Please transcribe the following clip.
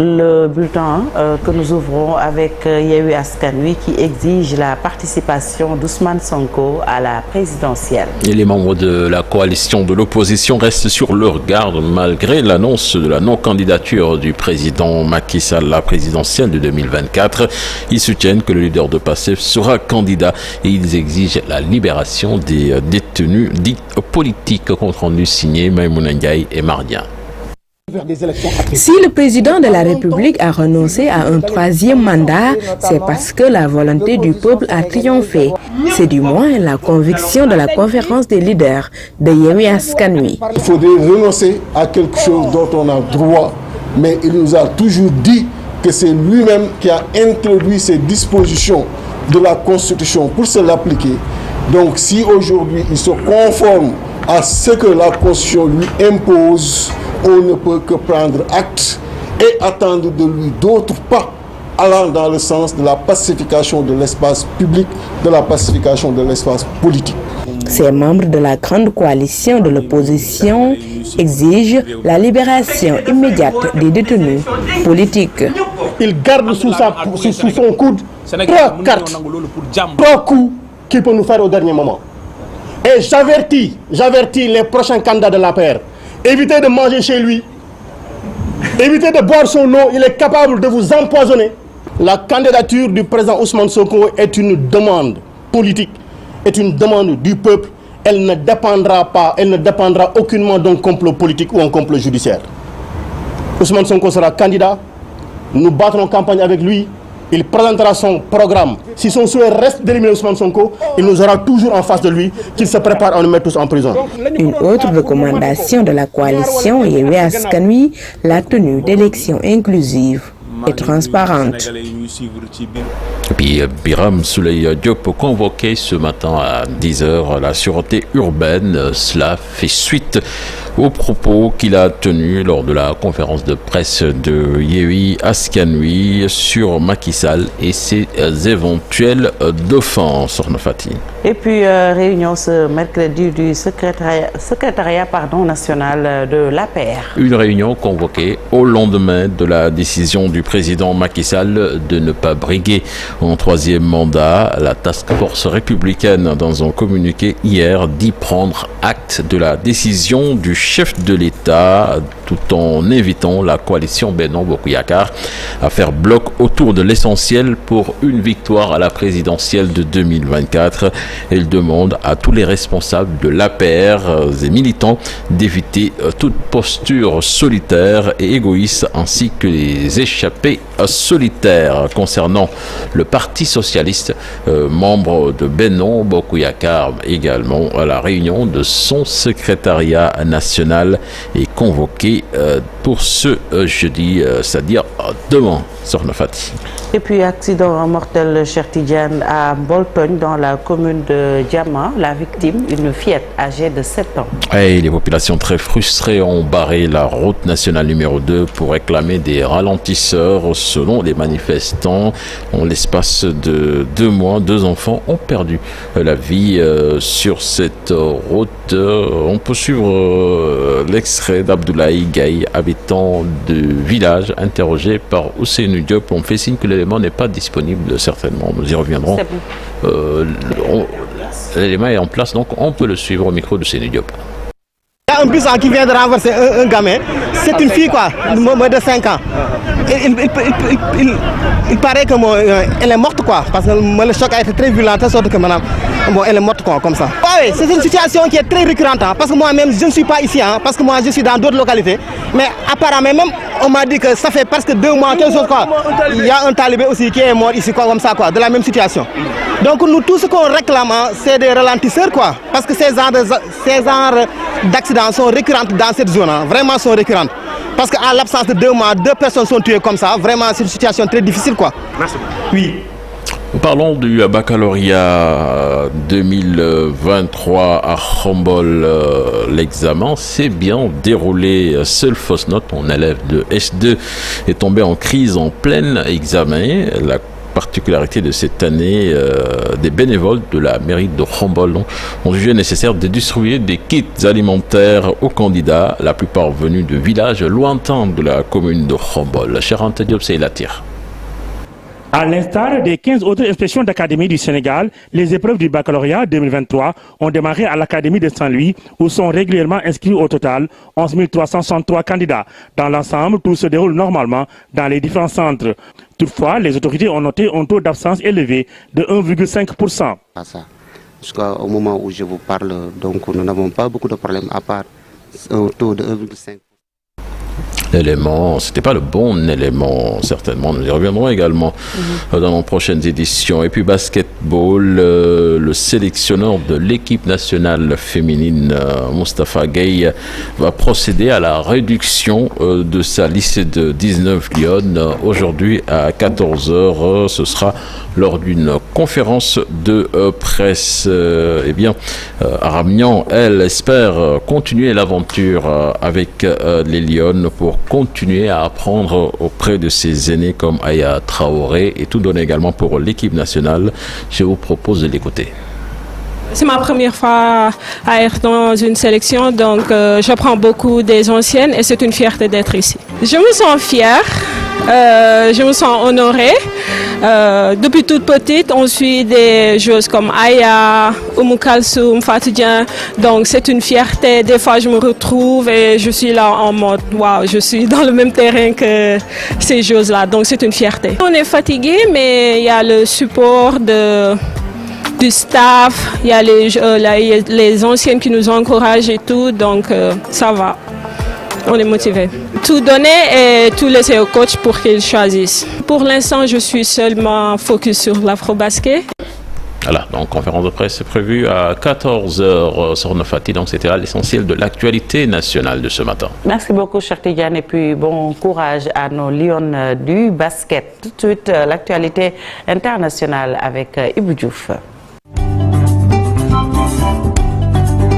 Le bulletin que nous ouvrons avec Yewwi Askan Wi qui exige la participation d'Ousmane Sonko à la présidentielle. Et les membres de la coalition de l'opposition restent sur leur garde malgré l'annonce de la non-candidature du président Macky Sall à la présidentielle de 2024. Ils soutiennent que le leader de PASTEF sera candidat et ils exigent la libération des détenus dits politiques. Compte rendu signé Maïmouna Ndiaye et Mardia. Si le président de la République a renoncé à un troisième mandat, c'est parce que la volonté du peuple a triomphé. C'est du moins la conviction de la conférence des leaders de Yewwi Askan Wi. Il faudrait renoncer à quelque chose dont on a droit, mais il nous a toujours dit que c'est lui-même qui a introduit ces dispositions de la Constitution pour se l'appliquer. Donc si aujourd'hui il se conforme à ce que la Constitution lui impose, on ne peut que prendre acte et attendre de lui d'autres pas allant dans le sens de la pacification de l'espace public, de la pacification de l'espace politique. Ces membres de la grande coalition de l'opposition exigent la libération immédiate des détenus politiques. Il garde sous son coude 3 cartes, 3 coups qu'il peut nous faire au dernier moment. Et j'avertis les prochains candidats de l'APR. Évitez de manger chez lui. Évitez de boire son eau. Il est capable de vous empoisonner. La candidature du président Ousmane Sonko est une demande politique, est une demande du peuple. Elle ne dépendra aucunement d'un complot politique ou un complot judiciaire. Ousmane Sonko sera candidat. Nous battrons campagne avec lui. Il présentera son programme. Si son souhait reste d'éliminer Ousmane Sonko, il nous aura toujours en face de lui, qu'il se prépare à nous mettre tous en prison. Une autre recommandation de la coalition Yewwi Askan Wi, la tenue d'élections inclusives et transparentes. Et puis Biram Souley Diop convoqué ce matin à 10h la sûreté urbaine. Cela fait suite aux propos qu'il a tenus lors de la conférence de presse de Yewwi Askan Wi sur Macky Sall et ses éventuelles défenses. Et puis réunion ce mercredi du secrétariat national de l'APR. Une réunion convoquée au lendemain de la décision du président Macky Sall de ne pas briguer en troisième mandat. La task force républicaine, dans un communiqué hier, dit prendre acte de la décision du chef de l'État tout en invitant la coalition Benno Bokk Yakaar à faire bloc autour de l'essentiel pour une victoire à la présidentielle de 2024. Elle demande à tous les responsables de l'APR et militants d'éviter toute posture solitaire et égoïste ainsi que les échappées solitaires. Concernant le Parti socialiste, membre de Benno Bokk Yakaar également, à la réunion de son secrétariat national est convoquée pour ce jeudi, c'est-à-dire demain. Et puis accident mortel Cheikh Tidiane à Bolton dans la commune de Diama. La victime, une fillette âgée de 7 ans. Et les populations très frustrées ont barré la route nationale numéro 2 pour réclamer des ralentisseurs. Selon les manifestants, en l'espace de 2 mois, 2 enfants ont perdu la vie sur cette route. On peut suivre l'extrait d'Abdoulaye Gaye, habitant du village, interrogé par Ousseynou Diop. On fait signe que l'élément n'est pas disponible, certainement. Nous y reviendrons. L'élément est en place, donc on peut le suivre au micro de Ousseynou Diop. Il y a un bus qui vient de renverser un gamin. C'est une fille, quoi, de 5 ans. Il paraît qu'elle est morte, quoi, parce que le choc a été très violent, de sorte que maintenant, elle est morte, quoi, comme ça. Oui, c'est une situation qui est très récurrente, hein, parce que moi-même, je ne suis pas ici, hein, parce que moi, je suis dans d'autres localités. Mais apparemment, même, on m'a dit que ça fait presque 2 mois, quelque chose, quoi. Il y a un talibé aussi qui est mort ici, quoi, comme ça, quoi, de la même situation. Donc, nous, tout ce qu'on réclame, c'est des ralentisseurs, quoi, parce que ces genres d'accidents sont récurrentes dans cette zone, hein, vraiment sont récurrentes. Parce qu'à l'absence de 2 mois, 2 personnes sont tuées comme ça, vraiment c'est une situation très difficile, quoi. Merci. Oui. Parlons du baccalauréat 2023 à Khombole. L'examen s'est bien déroulé. Seule fausse note, un élève de S2 est tombé en crise en plein examen. La particularité de cette année, des bénévoles de la mairie de Khombole ont jugé nécessaire de distribuer des kits alimentaires aux candidats, la plupart venus de villages lointains de la commune de Khombole. Cher Anta Diop, c'est la tire. À l'instar des 15 autres inspections d'académie du Sénégal, les épreuves du baccalauréat 2023 ont démarré à l'académie de Saint-Louis où sont régulièrement inscrits au total 11 363 candidats. Dans l'ensemble, tout se déroule normalement dans les différents centres. Toutefois, les autorités ont noté un taux d'absence élevé de 1,5%. Jusqu'au moment où je vous parle, donc nous n'avons pas beaucoup de problèmes à part un taux de 1,5%. L'élément, c'était pas le bon élément, certainement. Nous y reviendrons également dans nos prochaines éditions. Et puis basketball, le sélectionneur de l'équipe nationale féminine, Moustapha Gueye, va procéder à la réduction de sa liste de 19 lionnes. Aujourd'hui à 14h, ce sera lors d'une conférence de presse. Eh bien, Aramnian, elle, espère continuer l'aventure avec les lionnes pour continuer à apprendre auprès de ses aînés comme Aya Traoré et tout donner également pour l'équipe nationale. Je vous propose de l'écouter. C'est ma première fois à être dans une sélection, donc j'apprends beaucoup des anciennes et c'est une fierté d'être ici. Je me sens fière, je me sens honorée. Depuis toute petite, on suit des joueuses comme Aya, Oumou Kalsoum, Fatou Dieng, donc c'est une fierté. Des fois, je me retrouve et je suis là en mode waouh, je suis dans le même terrain que ces joueuses-là, donc c'est une fierté. On est fatigué, mais il y a le support du staff, il y a les anciennes qui nous encouragent et tout, donc ça va. On est motivés. Tout donner et tout laisser au coach pour qu'il choisisse. Pour l'instant, je suis seulement focus sur l'afro-basket. Voilà, donc conférence de presse est prévue à 14h sur Nofati. Donc c'était là l'essentiel de l'actualité nationale de ce matin. Merci beaucoup, cher Tidiane, et puis bon courage à nos lions du basket. Tout de suite, l'actualité internationale avec Ibou Diouf.